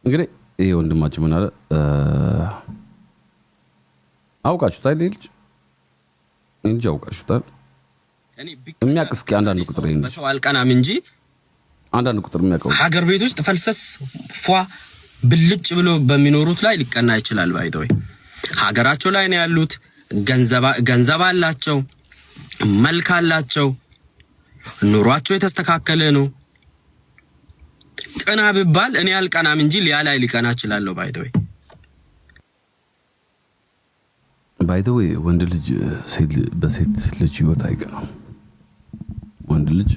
እንግዲህ ይሄ ወንድማችን ምን አለ አውቃችሁታል ልጅ እንጂ አውቃችሁታል የሚያውቅ እስኪ አንዳንድ ቁጥር ይሄን በሰው አልቀናም እንጂ አንዳንድ ቁጥር የሚያውቀው ሀገር ቤት ውስጥ ፈልሰስ ፏ ብልጭ ብሎ በሚኖሩት ላይ ሊቀና ይችላል ባይተው ሀገራቸው ላይ ነው ያሉት ገንዘብ አላቸው መልክ አላቸው ኑሯቸው የተስተካከለ ነው ቀና ቢባል እኔ አልቀናም እንጂ ሊያ ላይ ሊቀና ይችላል ባይተው ወንድ ልጅ በሴት ልጅ ይወጣ አይቀናም ወንድ ልጅ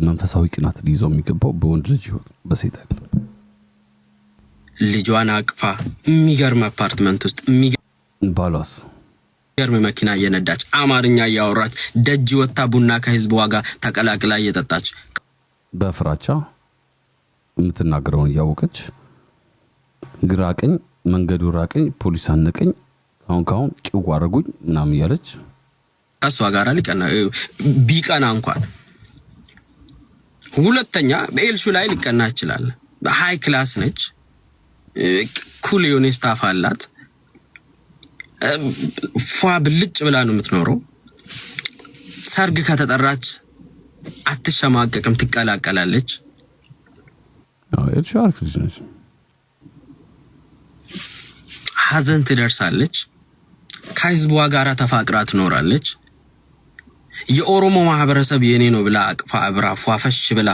መንፈሳዊ ቅናት ሊይዘው የሚገባው በወንድ ልጅ ይወጣ በሴት አይደለም ልጇን አቅፋ የሚገርም አፓርትመንት ውስጥ ባሏስ የሚገርም መኪና እየነዳች አማርኛ እያወራች ደጅ ወጣ ቡና ከህዝብ ዋጋ ተቀላቅላ እየጠጣች በፍራቻ የምትናገረውን ያወቀች ግራቀኝ መንገዱ ራቀኝ ፖሊስ አነቀኝ ካሁን ቂው አረጉኝ ምናምን ያለች እሷ ጋር ሊቀና ቢቀና እንኳን ሁለተኛ በኤልሹ ላይ ሊቀና ይችላል ሃይ ክላስ ነች ኩል የሆነ ስታፍ አላት ፏ ብልጭ ብላ ነው የምትኖረው ሰርግ ከተጠራች አትሸማቀቅም ትቀላቀላለች ኤልሹ አሪፍ ልጅ ነች ሀዘን ትደርሳለች ከህዝቧ ጋር ተፋቅራ ትኖራለች የኦሮሞ ማህበረሰብ የኔ ነው ብላ አቅፋ አብራ ፏፈሽ ብላ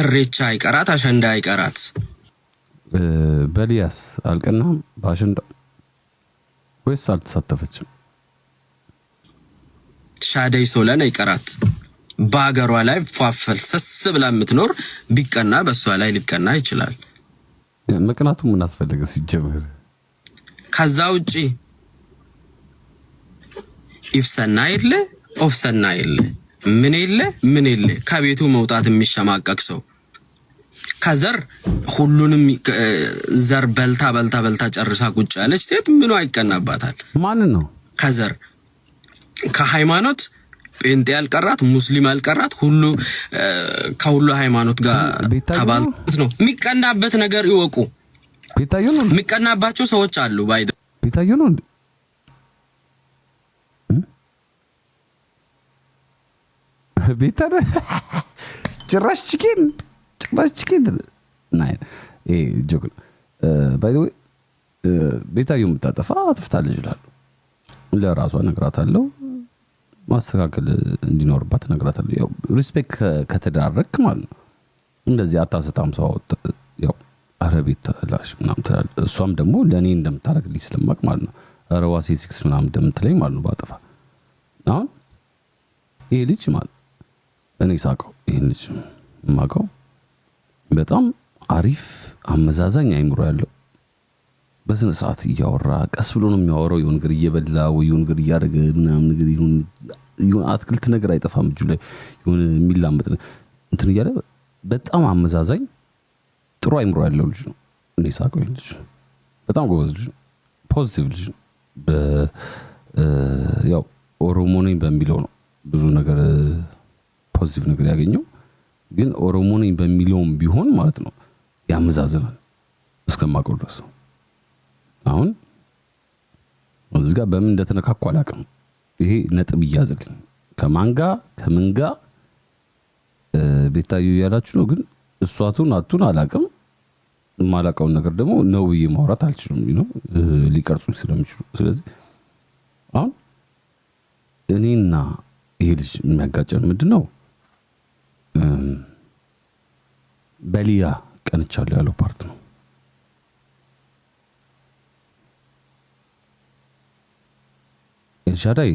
እሬቻ አይቀራት አሸንዳ አይቀራት በሊያስ አልቀናም ባሸንዳ ወይስ አልተሳተፈችም ሻደይ ሶለን አይቀራት ባገሯ ላይ ፏፈል ሰስ ብላ የምትኖር ቢቀና በሷ ላይ ሊቀና ይችላል መቅናቱ ምን አስፈልገ ሲጀምር ከዛ ውጪ ኢፍሰና ይለ ኦፍሰና ይለ ምን ይለ ከቤቱ መውጣት የሚሸማቀቅ ሰው ከዘር ሁሉንም ዘር በልታ ጨርሳ ቁጭ ያለች ሴት ምኑ አይቀናባታል ማን ነው ከዘር ከሃይማኖት ጴንጤ ያልቀራት ሙስሊም ያልቀራት ሁሉ ከሁሉ ሃይማኖት ጋር ተባልት ነው የሚቀናበት ነገር ይወቁ ቤታዩ ነው የሚቀናባቸው ሰዎች አሉ ባይደ ቤታዩ ነው ቤታደ ጭራሽ ቺኪን ናይ ጆክ ባይ ዘ ወይ ቤታዩ የምታጠፋ አጥፍታለች ይላል ለራሷ ነግራታለሁ ማስተካከል እንዲኖርባት ነግራታለሁ ያው ሪስፔክት ከተዳረክ ማለት ነው እንደዚህ አታስታም ሰው ያው አረቤት ላሽ ምናምን ትላል እሷም ደግሞ ለኔ እንደምታረግልኝ ስለማቅ ማለት ነው አረዋሲ 6 ምናምን እንደምትለኝ ማለት ነው ባጠፋ አሁን ይሄ ልጅ ማለት እኔ ሳቀው ይሄ ልጅ ማቀው በጣም አሪፍ አመዛዛኝ አይምሮ ያለው በስነ ስርዓት እያወራ ቀስ ብሎ ነው የሚያወራው ይሁን ግር እየበላ ወይ ይሁን ግር እያደረገ ምናምን ነገር ይሁን አትክልት ነገር አይጠፋም እጁ ላይ ይሁን የሚላመጥ እንትን እያለ በጣም አመዛዛኝ ጥሩ አይምሮ ያለው ልጅ ነው እኔ ሳቀው ይሄ ልጅ በጣም ጎበዝ ልጅ ፖዚቲቭ ልጅ ያው ኦሮሞ ነኝ በሚለው ነው ብዙ ነገር ፖዚቲቭ ነገር ያገኘው ግን ኦሮሞ ነኝ በሚለውም ቢሆን ማለት ነው ያመዛዝናል እስከማውቀው ድረስ አሁን እዚህ ጋር በምን እንደተነካኩ አላውቅም ይሄ ነጥብ ይያዝልኝ ከማንጋ ከምንጋ ቤታዩ ያላችሁ ነው ግን እሷቱን አቱን አላውቅም ማላውቀው ነገር ደግሞ ነው ማውራት አልችልም ነው ሊቀርጹኝ ስለሚችሉ ስለዚህ አሁን እኔና ይሄ ልጅ የሚያጋጨን ምንድነው በሊያ ቀንቻለሁ ያለው ፓርት ነው ኤልሻዳይ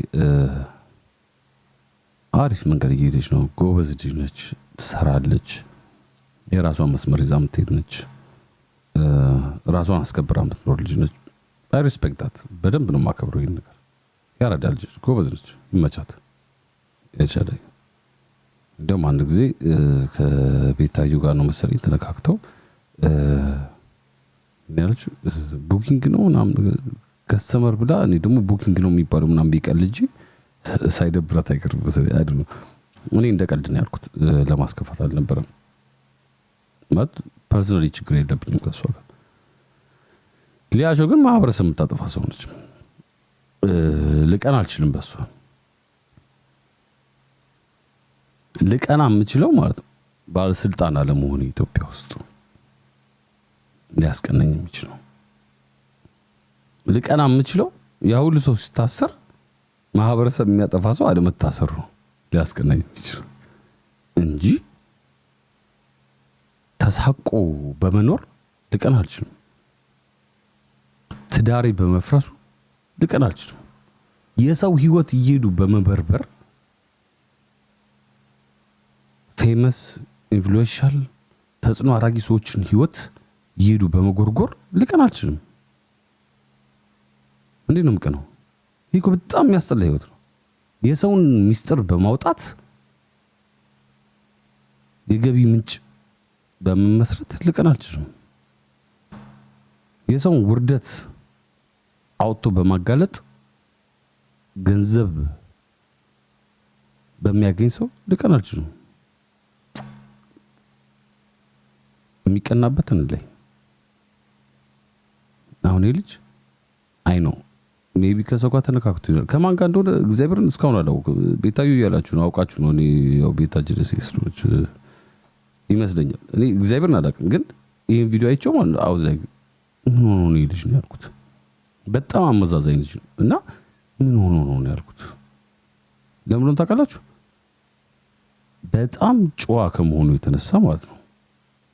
አሪፍ መንገድ እየሄደች ነው ጎበዝ ልጅ ነች ትሰራለች የራሷን መስመር ይዛ የምትሄድ ነች ራሷን አስከብራ የምትኖር ልጅ ነች አይ ሪስፔክታት በደንብ ነው የማከብረው ይሄን ነገር ያረዳል ልጅ ጎበዝ ነች ይመቻት ኤልሻዳይ እንደውም አንድ ጊዜ ከቤታዩ ጋር ነው መሰለኝ ተነካክተው ያለች ቡኪንግ ነው ምናምን ከስተመር ብላ እኔ ደግሞ ቡኪንግ ነው የሚባለው ምናምን ቢቀልጂ ሳይደብራት አይቀርም አይ ዶንት ኖ እኔ እንደቀልድ ነው ያልኩት ለማስከፋት አልነበረም ማለት ፐርሰናሊ ችግር የለብኝም ከሷ ጋር። ሊያሾ ግን ማህበረሰብ የምታጠፋ ሰው ነች። ልቀና አልችልም በሷ። ልቀና የምችለው ማለት ነው ባለስልጣን አለመሆን ኢትዮጵያ ውስጥ ሊያስቀናኝ የሚችለው። ልቀና የምችለው ያ ሁሉ ሰው ሲታሰር ማህበረሰብ የሚያጠፋ ሰው አለመታሰሩ ነው ሊያስቀናኝ የሚችለው እንጂ ተሳቆ በመኖር ልቀና አልችልም። ትዳሬ በመፍረሱ ልቀና አልችልም። የሰው ህይወት እየሄዱ በመበርበር ፌመስ ኢንፍሉዌንሻል ተጽዕኖ አራጊ ሰዎችን ህይወት እየሄዱ በመጎርጎር ልቀና አልችልም። እንዴት ነው የምቀነው? ይሄ እኮ በጣም የሚያስጠላ ህይወት ነው። የሰውን ሚስጥር በማውጣት የገቢ ምንጭ በመመስረት ልቀና አልችልም። የሰውን ውርደት አውጥቶ በማጋለጥ ገንዘብ በሚያገኝ ሰው ልቀና አልችልም። የሚቀናበት ላይ አሁን ይሄ ልጅ አይ ነው ሜቢ ከሰው ጋር ተነካክቶ ይላል። ከማን ጋር እንደሆነ እግዚአብሔርን እስካሁን አላውቅም። ቤታዩ ያላችሁ ነው አውቃችሁ ነው። እኔ ያው ቤታ ጅረስ ይስሩች ይመስለኛል። እኔ እግዚአብሔርን አላውቅም፣ ግን ይሄን ቪዲዮ አይቼው ማለት ነው አውዛይ ምን ሆኖ ነው ይሄ ልጅ ነው ያልኩት። በጣም አመዛዛኝ ልጅ ነው እና ምን ሆኖ ነው ያልኩት። ለምን ታውቃላችሁ? በጣም ጨዋ ከመሆኑ የተነሳ ማለት ነው።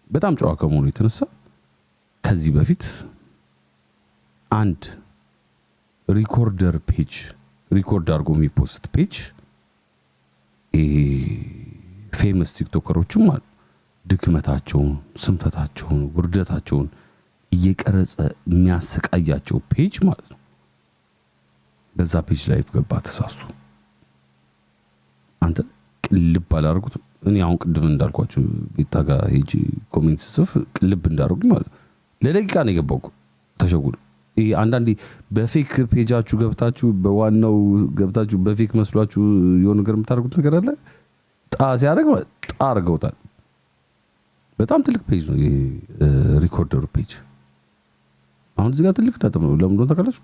በጣም ጨዋ ከመሆኑ የተነሳ ከዚህ በፊት አንድ ሪኮርደር ፔጅ ሪኮርድ አድርጎ የሚፖስት ፔጅ ፌመስ ቲክቶከሮችም ማለት ድክመታቸውን፣ ስንፈታቸውን፣ ውርደታቸውን እየቀረጸ የሚያሰቃያቸው ፔጅ ማለት ነው። በዛ ፔጅ ላይ ገባ ተሳስቶ። አንተ ቅልብ አላደረጉት። እኔ አሁን ቅድም እንዳልኳችሁ ቤታ ጋር ሄጂ ኮሜንት ጽፍ ቅልብ እንዳደረጉ ማለት ለደቂቃ ነው የገባው። ተሸጉል አንዳንዴ በፌክ ፔጃችሁ ገብታችሁ በዋናው ገብታችሁ በፌክ መስሏችሁ የሆነ ነገር የምታደርጉት ነገር አለ። ጣ ሲያደርግ ጣ አድርገውታል። በጣም ትልቅ ፔጅ ነው ይሄ ሪኮርደሩ ፔጅ። አሁን እዚህ ጋር ትልቅ ነጥብ ነው። ለምን እንደሆነ ታውቃላችሁ?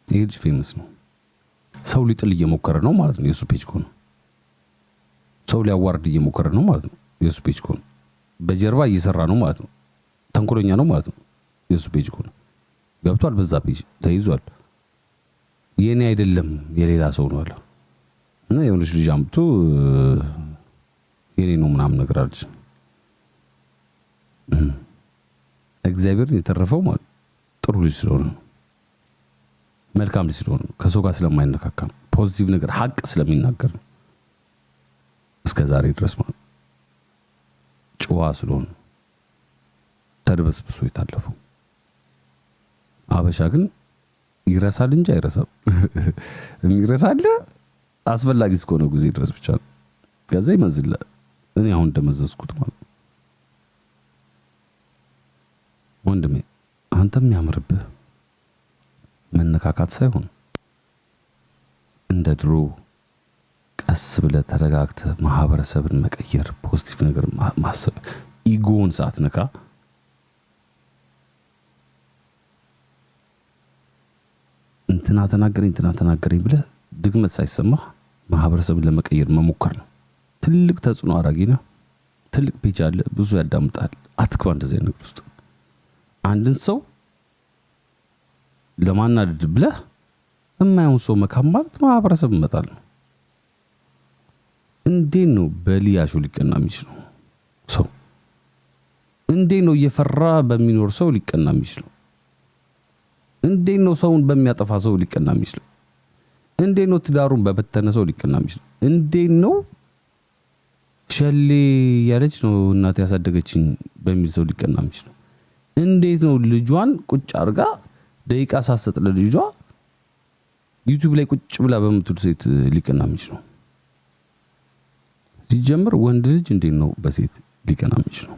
ይሄ ልጅ ፌመስ ነው። ሰው ሊጥል እየሞከረ ነው ማለት ነው የሱ ፔጅ ከሆነ። ሰው ሊያዋርድ እየሞከረ ነው ማለት ነው የሱ ፔጅ ከሆነ። በጀርባ እየሰራ ነው ማለት ነው። ተንኮለኛ ነው ማለት ነው የሱ ፔጅ ከሆነ። ገብቷል። በዛ ፔጅ ተይዟል። የኔ አይደለም የሌላ ሰው ነው አለ እና የሆነች ልጅ አምጥቶ የኔ ነው ምናምን ነገር አለች። እግዚአብሔር የተረፈው ማለት ጥሩ ልጅ ስለሆነ ነው፣ መልካም ልጅ ስለሆነ ነው፣ ከሰው ጋር ስለማይነካካ ነው፣ ፖዚቲቭ ነገር ሀቅ ስለሚናገር ነው እስከ ዛሬ ድረስ ማለት ጨዋ ስለሆነ ተድበስብሶ የታለፈው። አበሻ ግን ይረሳል እንጂ አይረሳም። የሚረሳል አስፈላጊ እስከሆነ ጊዜ ድረስ ብቻ ነው። ከዛ ይመዝላል። እኔ አሁን እንደመዘዝኩት ማለት ወንድሜ አንተም ያምርብህ መነካካት ሳይሆን እንደ ድሮ ቀስ ብለህ ተረጋግተህ ማህበረሰብን መቀየር፣ ፖዚቲቭ ነገር ማሰብ፣ ኢጎን ሳትነካ እንትና ተናገረኝ ብለህ ድግመት ሳይሰማህ ማህበረሰብን ለመቀየር መሞከር ነው። ትልቅ ተጽዕኖ አራጊ ነህ። ትልቅ ፔጅ አለ፣ ብዙ ያዳምጣል። አትክባ እንደዚህ ነገር ውስጥ አንድን ሰው ለማናደድ ብለህ የማይሆን ሰው መካም ማለት ማህበረሰብ መጣል ነው። እንዴት ነው በሊያሾ ሊቀና የሚችለው ሰው? እንዴት ነው እየፈራ በሚኖር ሰው ሊቀና የሚችለው? እንዴት ነው ሰውን በሚያጠፋ ሰው ሊቀና የሚችለው? እንዴት ነው ትዳሩን በበተነ ሰው ሊቀና የሚችለው? እንዴት ነው ሸሌ ያለች ነው እናት ያሳደገችኝ በሚል ሰው ሊቀና የሚችለው? እንዴት ነው ልጇን ቁጭ አርጋ ደቂቃ ሳሰጥ ለልጇ ዩቲዩብ ላይ ቁጭ ብላ በምትል ሴት ሊቀና የሚችለው? ሲጀምር ወንድ ልጅ እንዴት ነው በሴት ሊቀና የሚችለው?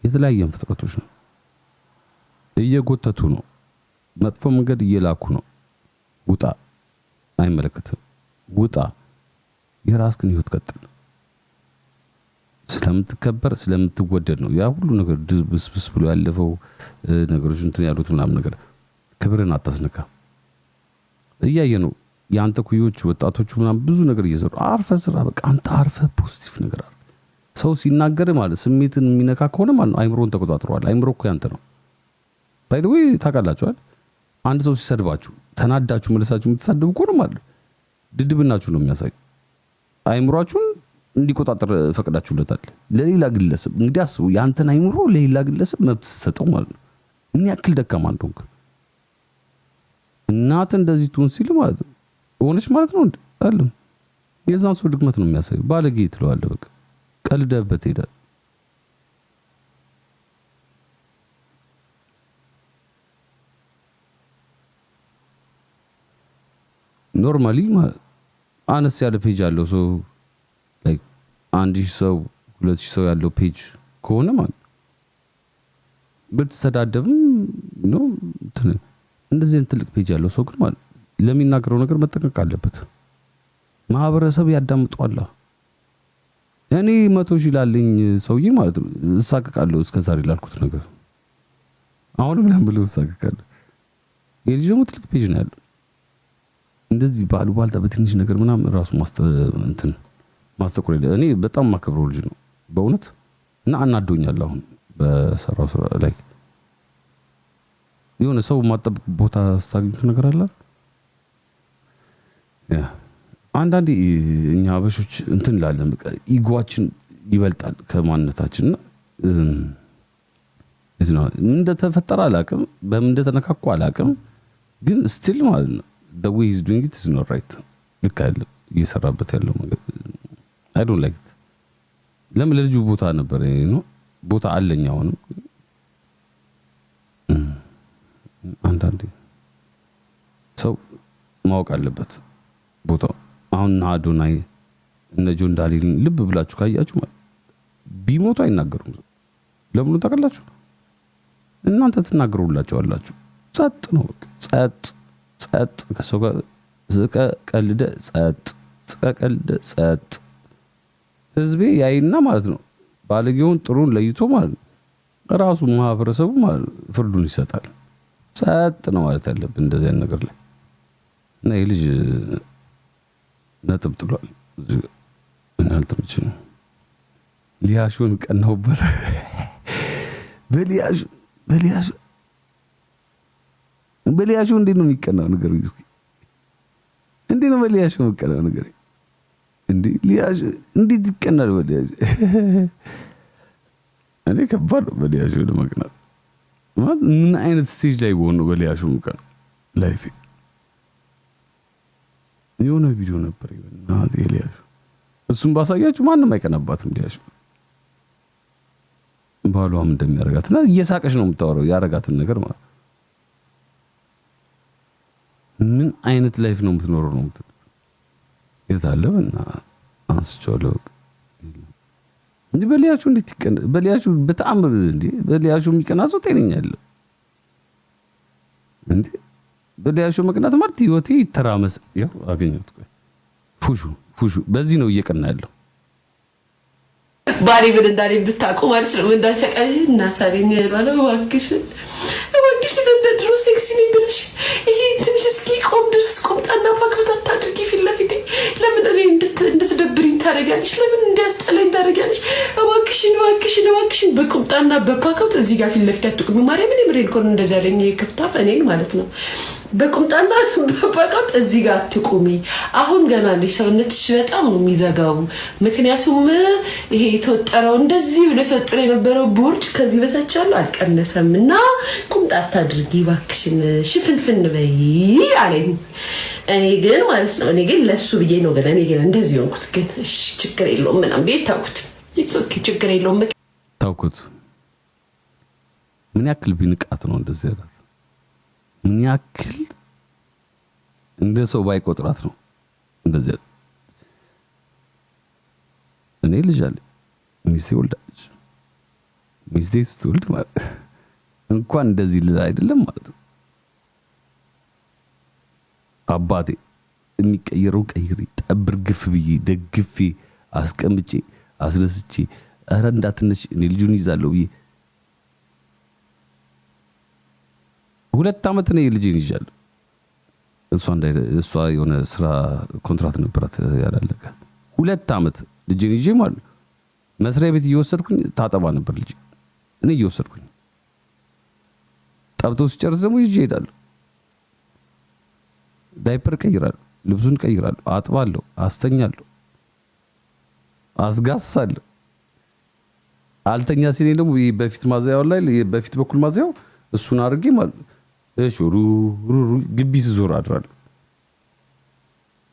የተለያየ ፍጥረቶች ነው። እየጎተቱ ነው። መጥፎ መንገድ እየላኩ ነው። ውጣ፣ አይመለከትም። ውጣ፣ የራስህን ህይወት ቀጥል። ስለምትከበር ስለምትወደድ ነው ያ ሁሉ ነገር ድብስብስ ብሎ ያለፈው ነገሮች እንትን ያሉት ምናምን ነገር ክብርን አታስነካ። እያየ ነው ያንተ ኩዮች ወጣቶቹ ምናምን ብዙ ነገር እየሰሩ አርፈ ስራ በቃ አንተ አርፈ ፖዚቲቭ ነገር አለ። ሰው ሲናገር ማለት ስሜትን የሚነካ ከሆነ ማለት አይምሮን ተቆጣጥሯል። አይምሮ እኮ ያንተ ነው። ባይ ዘ ዌይ ታውቃላችኋል። አንድ ሰው ሲሰድባችሁ ተናዳችሁ መልሳችሁ የምትሳደቡ ከሆነ ማለት ድድብናችሁ ነው የሚያሳዩ። አይምሮአችሁን እንዲቆጣጠር ፈቅዳችሁለታል ለሌላ ግለሰብ። እንግዲህ አስቡ ያንተን አይምሮ ለሌላ ግለሰብ መብት ሰጠው ማለት ነው። ምን ያክል ደካማ እንደሆንክ እናት እንደዚህ ትሁን ሲል ማለት ነው ሆነች ማለት ነው አይደለም። የዛን ሰው ድክመት ነው የሚያሳዩ። ባለጌ ትለዋለህ በቃ ቀልደህበት ሄዳል። ኖርማሊ አነስ ያለ ፔጅ ያለው ሰው ላይክ 1000 ሰው 2000 ሰው ያለው ፔጅ ከሆነ ማለት ብትሰዳደብም ነው እንደዚህ ትልቅ ፔጅ ያለው ሰው ግን ማለት ለሚናገረው ነገር መጠንቀቅ አለበት። ማህበረሰብ ያዳምጧል። እኔ 100,000 ላለኝ ሰውዬ ማለት ነው እሳቀቃለሁ እስከዛሬ ላልኩት ነገር አሁንም ለምን ብለው እሳቀቃለሁ። የልጅ ደግሞ ትልቅ ፔጅ ነው ያለው እንደዚህ ባልታ በትንሽ ነገር ምናምን ራሱ ማስተቆር እኔ በጣም ማከብረው ልጅ ነው በእውነት እና አናዶኛል። አሁን በሰራው ስራ ላይ የሆነ ሰው ማጠብቅ ቦታ ስታገኙት ነገር አለ። አንዳንዴ እኛ አበሾች እንትን ላለን በቃ ኢጓችን ይበልጣል ከማንነታችን። እዝና እንደተፈጠረ አላቅም በምን እንደተነካኩ አላቅም ግን ስቲል ማለት ነው the way he's doing it is not right። ልክ አይደለም እየሰራበት ያለው ነገር I don't like it። ለምን ለልጁ ቦታ ነበር ነው ቦታ አለኝ አሁንም አንዳንዴ ሰው ማወቅ አለበት ቦታው። አሁን አዶናይ እነ ጆን ዳሊን ልብ ብላችሁ ካያችሁ ማለት ቢሞቱ አይናገሩም። ለምን ታውቃላችሁ? እናንተ ትናገሩላችሁ አላችሁ። ጸጥ ነው በቃ ጸጥ ከሰው ጋር ዝቀ ቀልደ ጸጥ ህዝቤ ያይና ማለት ነው ባለጌውን ጥሩን ለይቶ ማለት ነው ራሱ ማህበረሰቡ ማለት ነው ፍርዱን ይሰጣል። ጸጥ ነው ማለት ያለብን እንደዚህ አይነት ነገር ላይ እና የልጅ ነጥብ ጥሏል። እናንተ ምንጭ ሊያሹን ቀናውበት በሊያሹ እንዴት ነው የሚቀናው ነገር? እስኪ እንዴት ነው በሊያሹ የሚቀናው ነገር? እንዴ ሊያሹ እንዴት ይቀናል በሊያሹ? እኔ ከባድ ነው በሊያሹ ለመቅናት። ምን አይነት ስቴጅ ላይ ሆኖ በሊያሹ የሚቀናው? ላይፍ የሆነ ቪዲዮ ነበር እና ሊያሹ እሱም ባሳያችሁ ማንም አይቀናባትም። ሊያሹ ባሏም እንደሚያረጋትና እየሳቀሽ ነው የምታወራው ያረጋትን ነገር ማለት ምን አይነት ላይፍ ነው የምትኖረው ነው የምትሉት? የታለበና አንስቻለሁ እንዴ በሊያሹ እንዴት ይቀና? በሊያሹ በጣም እንዴ በሊያሹ የሚቀና ሰው ጤነኛ አይደለም እንዴ። በሊያሹ መቅናት ማለት ህይወቴ ይተራመስ። ያው አገኘሁት ፉሹ በዚህ ነው እየቀና ያለው። ባሪ ምን እንዳለኝ ብታውቁ ማለት ነው እንዳልተቀለ እናታለኝ ያለው እባክሽን እንደ ድሮ ሴክሲ ነኝ ብለሽ ይሄ ትንሽ እስኪ ቆም ድረስ ቆምጣና ፋክታ ታድርጊ ፊት ለፊቴ ለምን እኔ እንድትደብሪኝ ታደርጊያለሽ? ለምን እንዲያስጠላኝ ታደርጊያለሽ? እባክሽን በቆምጣና በፓካውት እዚህ ጋር ፊት ለፊት አትቁሚ። ማርያም እኔ ምሬን ኮን እንደዛ ያለኝ ከፍታፍ እኔን ማለት ነው በቁምጣና በፓካውት እዚህ ጋር አትቁሚ። አሁን ገና ልጅ ሰውነትሽ በጣም ነው የሚዘጋው። ምክንያቱም ይሄ የተወጠረው እንደዚህ ብለ ተወጥሮ የነበረው ቦርድ ከዚህ በታች ያለው አልቀነሰምና ቁምጣ አታድርጊ እባክሽን ሽፍንፍን በይ አለኝ። እኔ ግን ማለት ነው እኔ ግን ለሱ ብዬ ነው ግን እኔ ግን እንደዚህ ሆንኩት። ግን እሺ ችግር የለውም ምናምን ቤት ታውቁት ኢትስ ኦኬ ችግር የለውም ታውቁት። ምን ያክል ቢንቃት ነው እንደዚህ ያላት? ምን ያክል እንደ ሰው ባይቆጥራት ነው እንደዚህ? እኔ ልጅ አለ ሚስቴ ወልዳለች። ሚስቴ ስትወልድ ማለት እንኳን እንደዚህ ልል አይደለም ማለት ነው አባቴ የሚቀየረው ቀይሪ ጠብር ግፍ ብዬ ደግፌ አስቀምጬ አስደስቼ ኧረ እንዳትነሽ እኔ ልጁን ይዛለሁ ብዬ 2 ዓመት ነው ልጄን ይዣለሁ። እሷ የሆነ ስራ ኮንትራት ነበራት ያላለቀ 2 ዓመት ልጄን ይዤ ማለት ነው። መስሪያ ቤት እየወሰድኩኝ ታጠባ ነበር ልጄ እኔ እየወሰድኩኝ ጠብቶ ሲጨርስ ደግሞ ይዤ እሄዳለሁ። ዳይፐር ቀይራለሁ፣ ልብሱን ቀይራለሁ፣ አጥባለሁ፣ አስተኛለሁ፣ አስጋሳለሁ። አልተኛ ሲለኝ ደግሞ በፊት ማዘያው ላይ በፊት በኩል ማዘያው እሱን አድርጌ ማለት እሺ ሩሩ ግቢ ስዞር አድራለሁ።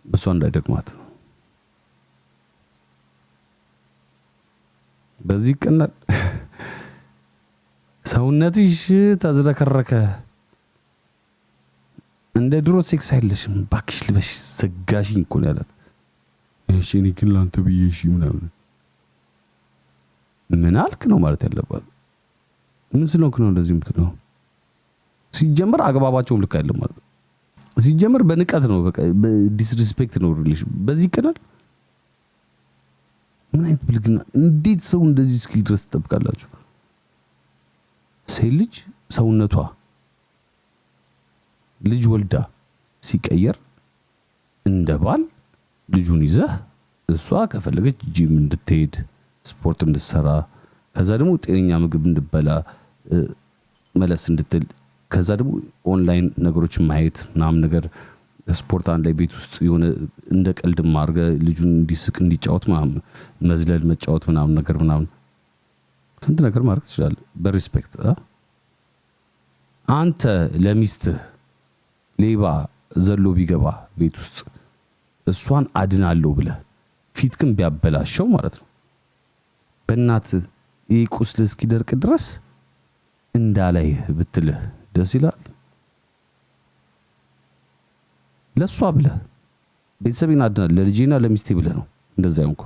እሷ እንዳይደክማት በዚህ ቀናል። ሰውነትሽ ተዝረከረከ እንደ ድሮ ሴክስ አይለሽም ባክሽ ልበሽ ዘጋሽኝ እኮ ነው ያላት። እሺ እኔ ግን ላንተ ብዬ እሺ ምን አልክ ነው ማለት ያለባት። ምን ስለሆንክ ነው እንደዚህ የምትለው? ሲጀመር አግባባቸውም ልክ አይደለም ማለት ሲጀመር በንቀት ነው በቃ በዲስሪስፔክት ነው ሪሌሽን በዚህ ቀናል። ምን አይነት ብልግና! እንዴት ሰው እንደዚህ እስኪል ድረስ ትጠብቃላችሁ? ሴት ልጅ ሰውነቷ ልጅ ወልዳ ሲቀየር እንደ ባል ልጁን ይዘህ እሷ ከፈለገች ጂም እንድትሄድ ስፖርት እንድትሰራ ከዛ ደግሞ ጤነኛ ምግብ እንድትበላ መለስ እንድትል ከዛ ደግሞ ኦንላይን ነገሮችን ማየት ምናምን ነገር ስፖርት አንድ ላይ ቤት ውስጥ የሆነ እንደ ቀልድ ማርገ ልጁን እንዲስቅ እንዲጫወት ምናምን መዝለል መጫወት ምናምን ነገር ምናምን ስንት ነገር ማድረግ ትችላለህ በሪስፔክት። አንተ ለሚስትህ ሌባ ዘሎ ቢገባ ቤት ውስጥ እሷን አድናለሁ ብለህ ፊትክን ቢያበላሸው ማለት ነው በእናትህ ይህ ቁስል እስኪደርቅ ድረስ እንዳላይ ብትልህ ደስ ይላል? ለሷ ብለህ ቤተሰቤን አድናለሁ ለልጄና ለሚስቴ ብለህ ነው እንደዛ ይሆንኩ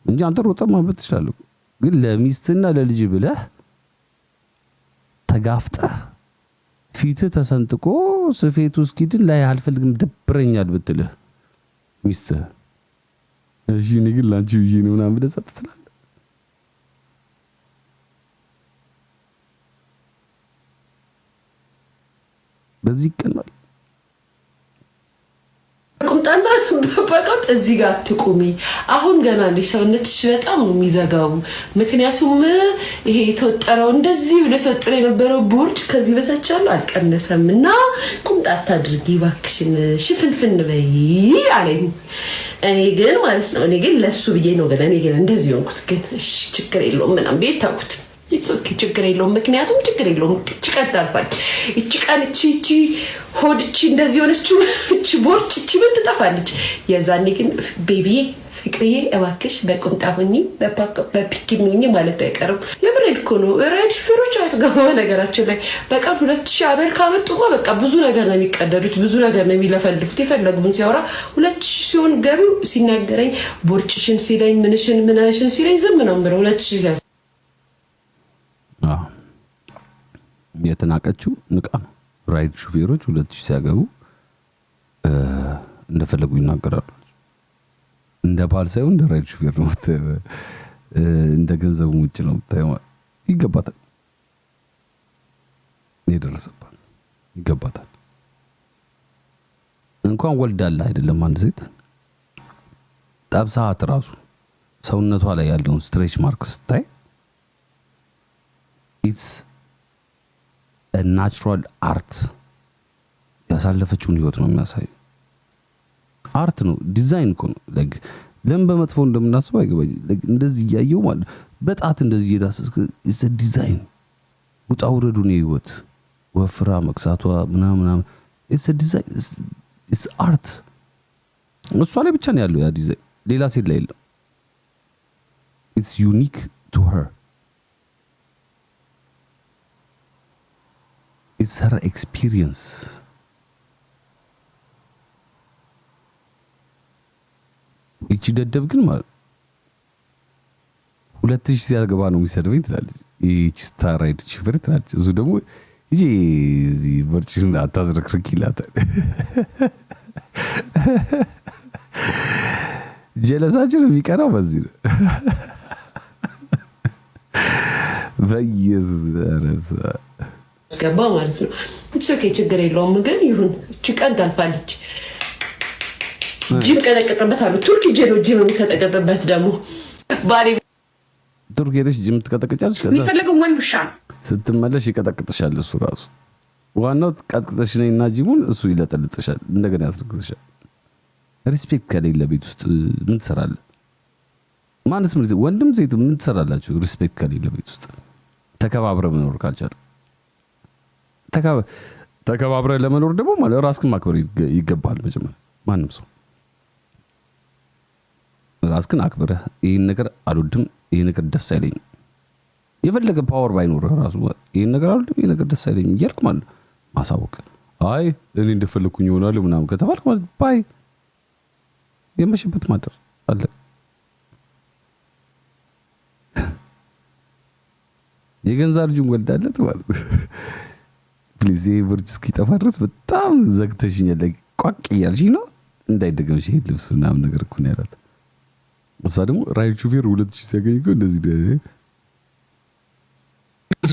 እንጂ አንተ ሮጠህ ማምለጥ ትችላለህ። ግን ለሚስትና ለልጅ ብለህ ተጋፍጠህ ፊትህ ተሰንጥቆ ስፌቱ እስኪድን ላይ አልፈልግም ደብረኛል ብትልህ ሚስትህ እሺ እኔ ግን ላንቺ ብዬ ነው ምናምን ብለህ ጸጥ ትላለህ። በዚህ ቀናል ቁምጣና በቃት እዚህ ጋር አትቁሚ። አሁን ገና እንደ ሰውነትሽ በጣም ነው የሚዘጋው። ምክንያቱም ይሄ የተወጠረው እንደዚህ ብለ ተወጥሮ የነበረው ቦርድ ከዚህ በታች ያለው አልቀነሰምና ቁምጣ አታድርጊ እባክሽን ሽፍንፍን በይ አለኝ። እኔ ግን ማለት ነው እኔ ግን ለሱ ብዬ ነው ግን እኔ ግን እንደዚህ ሆንኩት። ግን እሺ ችግር የለውም ምናምን ቤት ታውቁት ይጾክ ችግር የለውም ምክንያቱም ችግር የለውም ጭቀት አልፋል። እቺ ቀን እቺ ሆድ እቺ እንደዚህ ሆነችው እቺ ቦርጭ እቺ ምን ትጠፋለች። የዛኔ ግን ቤቢዬ ፍቅርዬ እባክሽ በቁምጣ ሆኚ በፒኪኒ ሆኚ ማለት አይቀርም። የብሬድ እኮ ነው ሬድ ሹፌሮች አይተገባው ነገራችን ላይ በቀን 2000 አበል ካመጡማ በቃ ብዙ ነገር ነው የሚቀደዱት ብዙ ነገር ነው የሚለፈልፉት። የፈለጉን ሲያወራ 2000 ሲሆን ገቢው ሲናገረኝ ቦርጭሽን ሲለኝ ምንሽን ሲለኝ ዝም ነው የምለው 2000 የተናቀችው ንቃ ነው። ራይድ ሹፌሮች 2000 ሲያገቡ እንደፈለጉ ይናገራሉ። እንደ ባል ሳይሆን እንደ ራይድ ሹፌር ነው እንደ ገንዘቡ ውጭ ነው ይገባታል። የደረሰባት ይገባታል። እንኳን ወልዳለህ አይደለም አንድ ሴት ጠብሳት ራሱ ሰውነቷ ላይ ያለውን ስትሬች ማርክ ስታይ ኢትስ ናቹራል አርት ያሳለፈችውን ህይወት ነው የሚያሳይ አርት ነው። ዲዛይን እኮ ነው። ለምን በመጥፎ እንደምናስበው አይገባኝ። እንደዚህ ያየው ማለት በጣት እንደዚህ እየዳሰስክ ኢትስ ዲዛይን ውጣ ውረዱ ነው ህይወት ወፍራ መክሳቷ ምናምን ኢትስ ዲዛይን ኢትስ አርት። እሷ ላይ ብቻ ነው ያለው ያ ዲዛይን ሌላ ሴት ላይ የለም። ኢትስ ዩኒክ ቱ ሄር it's her experience. እቺ ደደብ ግን ማለት 2000 ሲያገባ ነው የሚሰድበኝ ትላለች። እቺ ስታር ራይድ ሹፌር ትላለች። እሱ ደግሞ እዚህ በርቺን አታዝረክርክ ይላታል። ጀለሳችን የሚቀራው በዚህ ነው። በየዘረሰ ገባ ማለት ነው። እሺ ችግር የለውም ግን ይሁን። እቺ ቀን ታልፋለች። ጂም ቀጠቀጠበታለሁ። ቱርክ ጄሎ ጂም ከጠቀጠበት ደግሞ ባሪ ቱርክ ሄደሽ ጂም ትቀጠቅጫለሽ። ከዛ የሚፈልገው ወንድ ውሻ ነው። ስትመለሽ ይቀጠቅጥሻል እሱ ራሱ። ዋናው ቀጥቅጠሽ ነይና ጂሙን እሱ ይለጠልጥሻል፣ እንደገና ያስረግዝሻል። ሪስፔክት ከሌለ ቤት ውስጥ ምን ትሰራለህ? ማንስ ምን ወንድም ሴት ምን ትሰራላችሁ? ሪስፔክት ከሌለ ቤት ውስጥ ተከባብረ መኖር ካልቻለ ተከባብረ ለመኖር ደግሞ ማለት ራስህን ማክበር ይገባል። መጀመሪያ ማንም ሰው ራስህን አክብረህ ይሄን ነገር አልወድም፣ ይሄ ነገር ደስ አይለኝም፣ የፈለገ ፓወር ባይኖርህ ራሱ ይሄን ነገር አልወድም፣ ይሄ ነገር ደስ አይለኝም እያልክ ማለት ማሳወቅ። አይ እኔ እንደፈለኩኝ ይሆናል ምናምን ከተባልክ ማለት ባይ የመሸበት ማደር አለ። የገንዛ ልጁን ወዳለት ማለት ፕሊዝ ብርጅ እስኪጠፋ ድረስ በጣም ዘግተሽኛል። ቋቅ እያልሽኝ ነው እንዳይደገምሽ ይሄ ልብስ ምናምን ነገር እኮ ነው ያላት። እሷ ደግሞ ራይድ ሹፌር 2000 ሲያገኝ እኮ እንደዚህ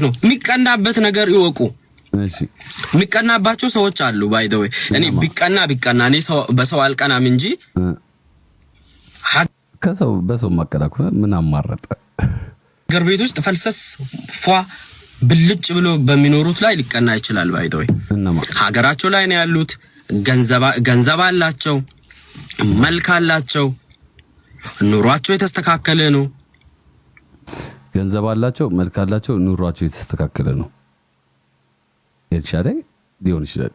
ነው የሚቀናበት ነገር ይወቁ። እሺ የሚቀናባቸው ሰዎች አሉ። ባይ ዘ ወይ እኔ ቢቀና እኔ በሰው አልቀናም እንጂ ከሰው በሰው ማቀላቀፍ ምን አማረጠ? ሀገር ቤት ውስጥ ፈልሰስ ፏ ብልጭ ብሎ በሚኖሩት ላይ ሊቀና ይችላል። ባይ ዘ ወይ ሀገራቸው ላይ ነው ያሉት፣ ገንዘብ አላቸው፣ መልክ አላቸው፣ ኑሯቸው የተስተካከለ ነው። ገንዘብ አላቸው፣ መልክ አላቸው፣ ኑሯቸው የተስተካከለ ነው። ኤልሻዳይ ሊሆን ይችላል።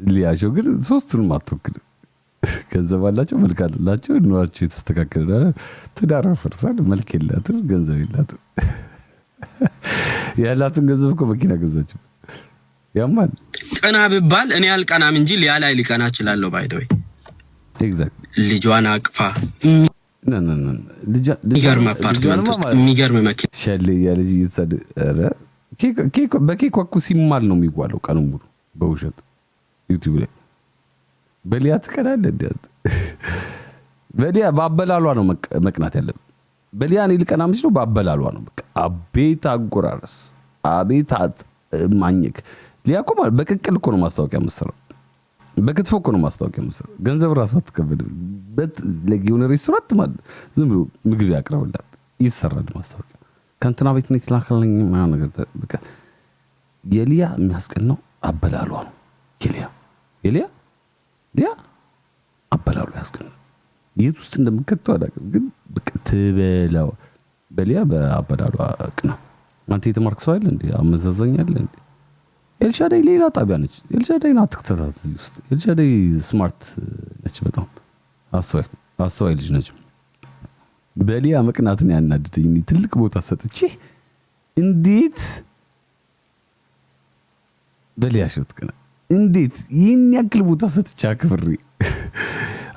ሊያሾ ግን ሶስቱንም አትወክልም። ገንዘብ አላቸው፣ መልክ አላቸው፣ ኑሯቸው የተስተካከለ ነው። ትዳር ፈርሷል፣ መልክ የላትም፣ ገንዘብ የላትም። ያላትን ገንዘብ እኮ መኪና ገዛችው። ያማን ቀና ብባል እኔ አልቀናም እንጂ ሊያ ላይ ሊቀና ይችላል። ባይ ዘ ወይ ኤግዛክትሊ ልጇን አቅፋ የሚገርም አፓርትመንት ውስጥ የሚገርም መኪና ሸሌ ያለዚ ይሰድ አረ በኬክ እኮ ሲማል ነው የሚዋለው ቀኑ ሙሉ በውሸት ዩቲዩብ ላይ በሊያ ትቀናለህ እንዴ? በሊያ ባበላሏ ነው መቅናት ያለብህ። በሊያ እኔ ልቀና የምችለው ባበላሏ ነው። በቃ አቤት አጎራረስ፣ አቤት ማኘክ። ሊያ እኮ ማለት በቅቅል እኮ ነው ማስታወቂያ የምትሰራው፣ በክትፎ እኮ ነው ማስታወቂያ የምትሰራው። ገንዘብ ራሱ አትከፍልም። የሆነ ሬስቶራንት ማለት ዝም ብሎ ምግብ ያቅርብላት ይሰራል ማስታወቂያ። ከእንትና ቤት ነው የተላከልኝ ምናምን ነገር። በቃ የሊያ የሚያስቀናው አበላሏ ነው። ሊያ አበላሏ ያስቀናል። የት ውስጥ እንደምከተው አላውቅም፣ ግን በቃ ትበላው። በሊያ በአበላሏ ቅና። አንተ የተማርክ ሰው አይደል እንዴ? አመዛዛኛል እንዴ? ኤልሻዳይ ሌላ ጣቢያ ነች። ኤልሻዳይን አትክተታት እዚህ ውስጥ። ኤልሻዳይ ስማርት ነች፣ በጣም አስተዋይ ልጅ ነች። በሊያ መቅናትን ያናድደኝ ትልቅ ቦታ ሰጥቼ እንዴት በሊያ ሽርትከና እንዴት ይህን ያክል ቦታ ሰጥቼ አክብሬ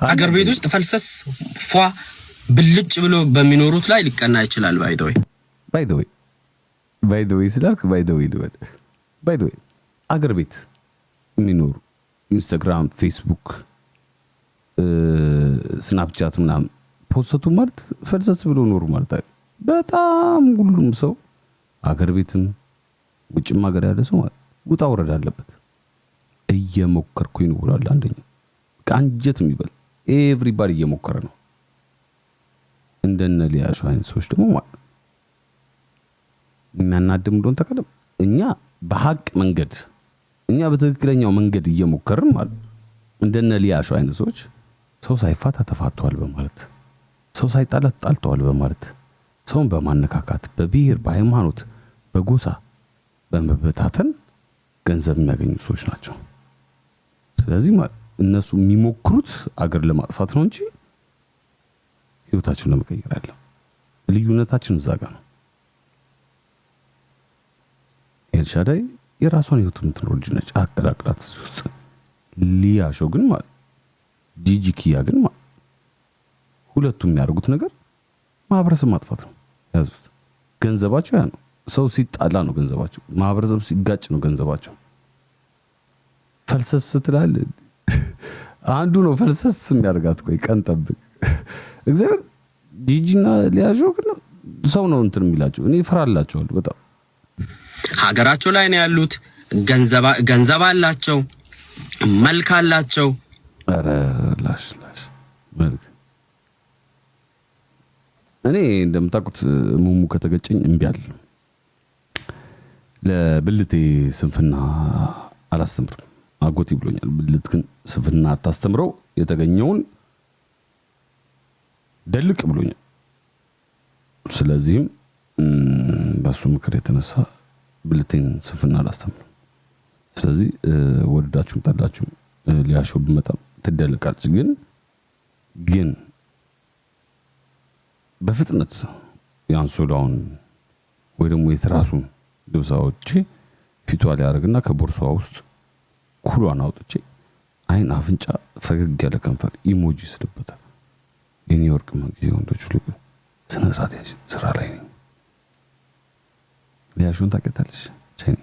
አገር ቤት ውስጥ ፈልሰስ ፏ ብልጭ ብሎ በሚኖሩት ላይ ሊቀና ይችላል። ባይ ዘ ወይ ስላልክ ባይ ዘ ወይ አገር ቤት የሚኖሩ ኢንስታግራም፣ ፌስቡክ፣ ስናፕቻት ምናምን ፖስቱ ማለት ፈልሰስ ብሎ ኖሩ ማለት አይደል። በጣም ሁሉም ሰው አገር ቤትም ውጭም ሀገር ያለ ሰው ውጣ ውረድ አለበት። እየሞከርኩኝ ነው ብሏል አንደኛው። አንጀት የሚበል ኤቭሪባዲ እየሞከረ ነው። እንደነ ሊያሾ አይነት ሰዎች ደግሞ የሚያናድም እንደሆነ ተቀደም። እኛ በሐቅ መንገድ እኛ በትክክለኛው መንገድ እየሞከርን ማለት እንደነ ሊያሾ አይነት ሰዎች ሰው ሳይፋታ ተፋቷል በማለት ሰው ሳይጣላ ተጣልተዋል በማለት ሰውን በማነካካት በብሔር፣ በሃይማኖት፣ በጎሳ በመበታተን ገንዘብ የሚያገኙ ሰዎች ናቸው። ስለዚህ እነሱ የሚሞክሩት አገር ለማጥፋት ነው እንጂ ህይወታቸውን ለመቀየር አይደለም። ልዩነታችን እዛ ጋር ነው። ኤልሻዳይ የራሷን ህይወት የምትኖር ልጅ ነች። አቀላቅላት ውስጥ ሊያሾ ግን ማለት ጂጂ ኪያ ግን ማለት ሁለቱም የሚያደርጉት ነገር ማህበረሰብ ማጥፋት ነው። ያዙት ገንዘባቸው ያ ነው። ሰው ሲጣላ ነው ገንዘባቸው፣ ማህበረሰብ ሲጋጭ ነው ገንዘባቸው። ፈልሰስ ትላለህ አንዱ ነው ፈልሰስ የሚያደርጋት። ቆይ ቀን ጠብቅ። እግዚአብሔር ጂጂና ሊያሾ ግን ሰው ነው እንትን የሚላቸው። እኔ እፈራላቸዋለሁ በጣም። ሀገራቸው ላይ ነው ያሉት፣ ገንዘብ አላቸው፣ መልክ አላቸው። ኧረ ላሽ መልክ እኔ እንደምታውቁት ሙሙ ከተገጨኝ እምቢ አለ። ለብልቴ ስንፍና አላስተምርም አጎቴ ብሎኛል። ብልት ግን ስንፍና አታስተምረው የተገኘውን ደልቅ ብሎኛል። ስለዚህም በሱ ምክር የተነሳ ብልቴን ስንፍና አላስተምርም። ስለዚህ ወደዳችሁም ጠላችሁም ሊያሾ ብመጣም ትደልቃለች። ግን በፍጥነት ያንሶላውን ወይ ደግሞ የትራሱን ልብሳዎቼ ፊቷ ላይ አድርግና ከቦርሳዋ ውስጥ ኩሏን አውጥቼ አይን፣ አፍንጫ፣ ፈገግ ያለ ከንፈር ኢሞጂ ስለበታል። የኒውዮርክ መንገድ ወንዶች ሁሉ ስነ ስርዓት ያዥ፣ ስራ ላይ ነኝ። ሊያሾን ታውቂያታለሽ? ቻይኒ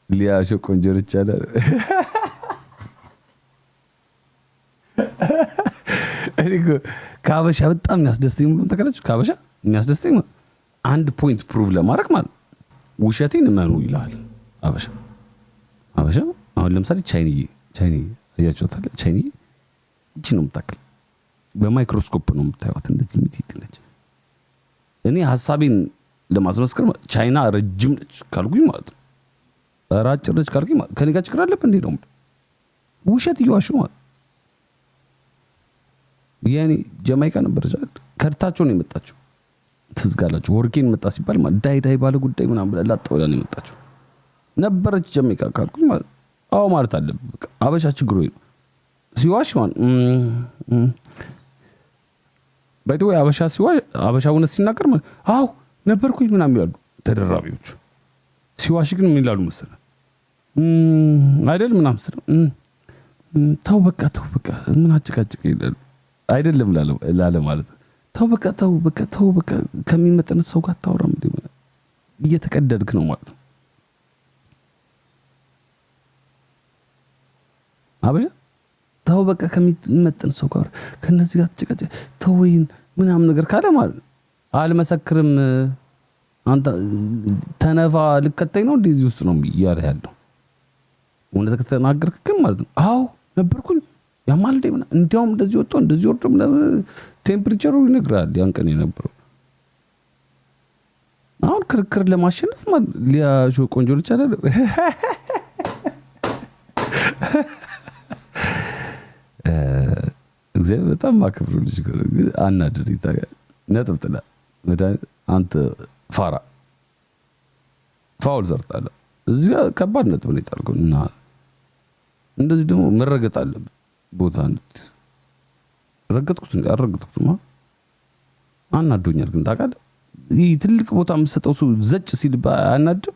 ሊያሾ ቆንጆ ነች አለ። እኔ ከአበሻ በጣም የሚያስደስተኝ ምን ተከለች? ከአበሻ የሚያስደስተኝ አንድ ፖይንት ፕሩቭ ለማድረግ ማለት ውሸቴን እመኑ ይላል አበሻ። አሁን ለምሳሌ ቻይኒ አያችሁታል? ቻይኒ እቺ ነው የምታክል፣ በማይክሮስኮፕ ነው የምታዩት፣ እንደዚህ ምትይት ነች። እኔ ሐሳቤን ለማስመስከር ቻይና ረጅም ነች ካልኩኝ ማለት ነው፣ አጭር ነች ካልኩኝ ማለት ከኔ ጋር ችግር አለብን እንዴ ነው ውሸት እየዋሹ ማለት። ያኔ ጃማይካ ነበር ከርታቸው ነው የመጣችው። ትዝጋላችሁ ወርቄን መጣ ሲባል ዳይ ባለ ጉዳይ ምናምን ብላ ላጣ ብላ ነው የመጣችው ነበረች ጃማይካ ካልኩኝ ማለት አዎ ማለት አለብኝ። በቃ አበሻ ችግሩ ነው ሲዋሽ ማለት ባይተው አበሻ ሲዋሽ አበሻ እውነት ሲናገር ማለት አዎ ነበርኩኝ ምናምን ይላሉ ተደራቢዎች። ሲዋሽ ግን ምን ይላሉ መሰለህ? አይደል ምናምን ተው በቃ ምን አጭቃጭቅ ይላሉ። አይደለም ላለ ማለት ተው በቃ ከሚመጠን ሰው ጋር ታወራም እንዴ እየተቀደድክ ነው ማለት ነው። አበሻ ተው በቃ ከሚመጠን ሰው ጋር ከነዚህ ጋር ተጨቃጨ ተወይን ምናምን ነገር ካለ ማለት አልመሰክርም አንተ ተነፋ ልከተኝ ነው እንደዚህ ውስጥ ነው እያለ ያለው። እውነት ከተናገርክ ግን ማለት ነው አዎ ነበርኩኝ ያማል እንዴ ምናምን እንዲያውም እንደዚህ ወጥቶ እንደዚህ ወርዶ ቴምፕሬቸሩ ይነግራል ያን ቀን የነበረው። አሁን ክርክር ለማሸነፍ ማለት ሊያሾ ቆንጆ ልጅ አይደል? እግዚአብሔር በጣም ማከብሩ ልጅ ግን አናድር ይታያል። ነጥብ ጥላ አንተ ፋራ ፋውል ዘርጣለ እዚህ ጋር ከባድ ነጥብ ነው የጣልከው እና እንደዚህ ደግሞ መረገጥ አለበት ቦታ ረገጥኩት እንዴ አረገጥኩት አናዶኛል። ግን ታውቃለህ ይህ ትልቅ ቦታ የምትሰጠው ሰው ዘጭ ሲል አናድም